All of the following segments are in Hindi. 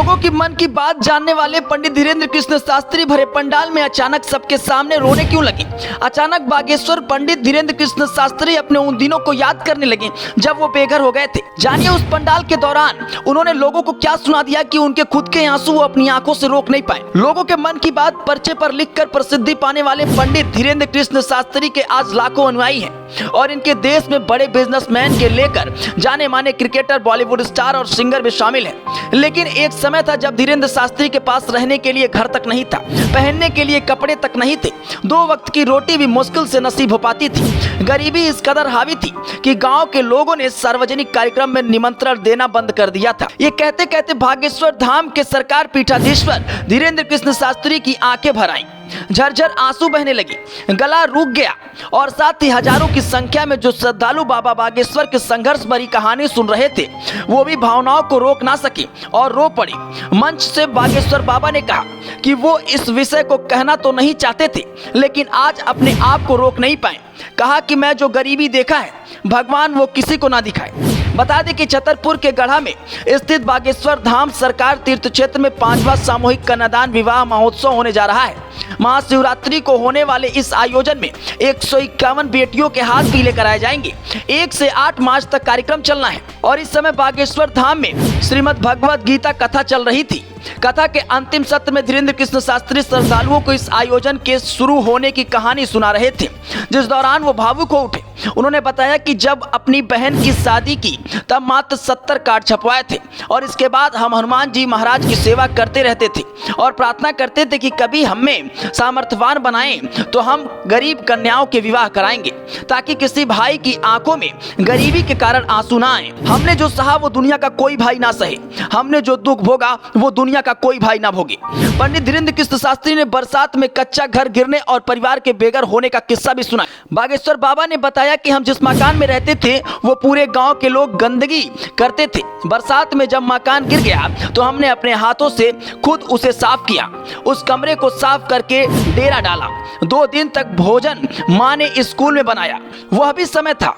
लोगों की मन की बात जानने वाले पंडित धीरेन्द्र कृष्ण शास्त्री भरे पंडाल में अचानक सबके सामने रोने क्यों लगे। अचानक बागेश्वर पंडित धीरेन्द्र कृष्ण शास्त्री अपने उन दिनों को याद करने लगे जब वो बेघर हो गए थे। जानिए उस पंडाल के दौरान उन्होंने लोगों को क्या सुना दिया कि उनके खुद के आंसू वो अपनी आंखों से रोक नहीं पाए। लोगों के मन की बात पर्चे पर लिखकर प्रसिद्धि पाने वाले पंडित धीरेन्द्र कृष्ण शास्त्री के आज लाखों अनुयायी हैं और इनके देश में बड़े बिजनेसमैन के लेकर जाने माने क्रिकेटर, बॉलीवुड स्टार और सिंगर भी शामिल हैं। लेकिन एक समय था जब धीरेन्द्र शास्त्री के पास रहने के लिए घर तक नहीं था, पहनने के लिए कपड़े तक नहीं थे, 2 वक्त की रोटी भी मुश्किल से नसीब हो पाती थी। गरीबी इस कदर हावी थी कि गांव के लोगों ने सार्वजनिक कार्यक्रम में निमंत्रण देना बंद कर दिया था। ये कहते कहते बागेश्वर धाम के सरकार पीठाधीश्वर धीरेन्द्र कृष्ण शास्त्री की आंखें भर आईं, झरझर आंसू बहने लगे, गला रूक गया और साथ ही हजारों की संख्या में जो श्रद्धालु बाबा बागेश्वर के संघर्ष भरी कहानी सुन रहे थे वो भी भावनाओं को रोक ना सके और रो पड़े। मंच से बागेश्वर बाबा ने कहा कि वो इस विषय को कहना तो नहीं चाहते थे लेकिन आज अपने आप को रोक नहीं पाए। कहा कि मैं जो गरीबी देखा है भगवान वो किसी को ना दिखाए। बता दें कि छतरपुर के गढ़ा में स्थित बागेश्वर धाम सरकार तीर्थ क्षेत्र में 5वां सामूहिक कन्यादान विवाह महोत्सव होने जा रहा है। महाशिवरात्रि को होने वाले इस आयोजन में 151 बेटियों के हाथ पीले कराए जाएंगे। 1 से 8 मार्च तक कार्यक्रम चलना है और इस समय बागेश्वर धाम में श्रीमद् भगवत गीता कथा चल रही थी। कथा के अंतिम सत्र में धीरेन्द्र कृष्ण शास्त्री श्रद्धालुओं को इस आयोजन के शुरू होने की कहानी सुना रहे थे, जिस दौरान वो भावुक हो उठे। उन्होंने बताया कि जब अपनी बहन की शादी की तब मात्र 70 कार्ड छपवाए थे और इसके बाद हम हनुमान जी महाराज की सेवा करते रहते थे और प्रार्थना करते थे कि कभी हमें सामर्थ्यवान बनाएं तो हम गरीब कन्याओं के विवाह कराएंगे ताकि किसी भाई की आंखों में गरीबी के कारण आंसू ना आए। हमने जो सहा वो दुनिया का कोई भाई ना सहे, हमने जो दुख भोगा वो दुनिया का कोई भाई ना भोगे। पंडित धीरेन्द्र कृष्ण शास्त्री ने बरसात में कच्चा घर गिरने और परिवार के बेघर होने का किस्सा भी सुना। बागेश्वर बाबा ने बताया कि हम जिस मकान में रहते थे वो पूरे गांव के लोग गंदगी करते थे। बरसात में जब मकान गिर गया तो हमने अपने हाथों से खुद उसे साफ किया, उस कमरे को साफ करके डेरा डाला। 2 दिन तक भोजन माँ ने स्कूल में बनाया। वह भी समय था।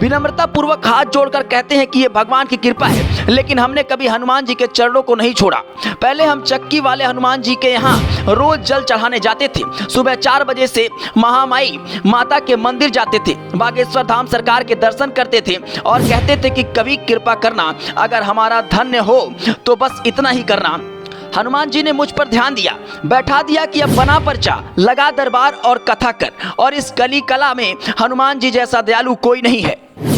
विनम्रता पूर्वक हाथ जोड़कर कहते हैं कि ये भगवान की कृपा है, लेकिन हमने कभी हनुमान जी के चरणों को नहीं छोड़ा। पहले हम चक्की वाले हनुमान जी के यहाँ रोज जल चढ़ाने जाते थे। सुबह 4 बजे से महामाई माता के मंदिर जाते थे, बागेश्वर धाम सरकार के दर्शन करते थे और कहते थे कि कभी कृपा करना, अगर हमारा धन्य हो तो बस इतना ही करना। हनुमान जी ने मुझ पर ध्यान दिया, बैठा दिया कि अब बना पर्चा, लगा दरबार और कथा कर, और इस कली कला में हनुमान जी जैसा दयालु कोई नहीं है।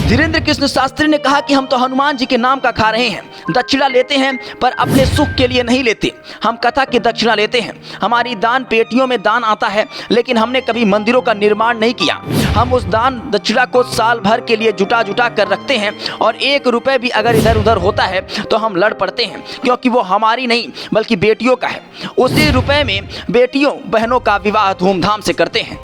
धीरेन्द्र कृष्ण शास्त्री ने कहा कि हम तो हनुमान जी के नाम का खा रहे हैं, दक्षिणा लेते हैं पर अपने सुख के लिए नहीं लेते। हम कथा की दक्षिणा लेते हैं, हमारी दान पेटियों में दान आता है, लेकिन हमने कभी मंदिरों का निर्माण नहीं किया। हम उस दान दक्षिणा को साल भर के लिए जुटा जुटा कर रखते हैं और 1 रुपए भी अगर इधर उधर होता है तो हम लड़ पड़ते हैं, क्योंकि वो हमारी नहीं बल्कि बेटियों का है। उसी रुपए में बेटियों बहनों का विवाह धूमधाम से करते हैं।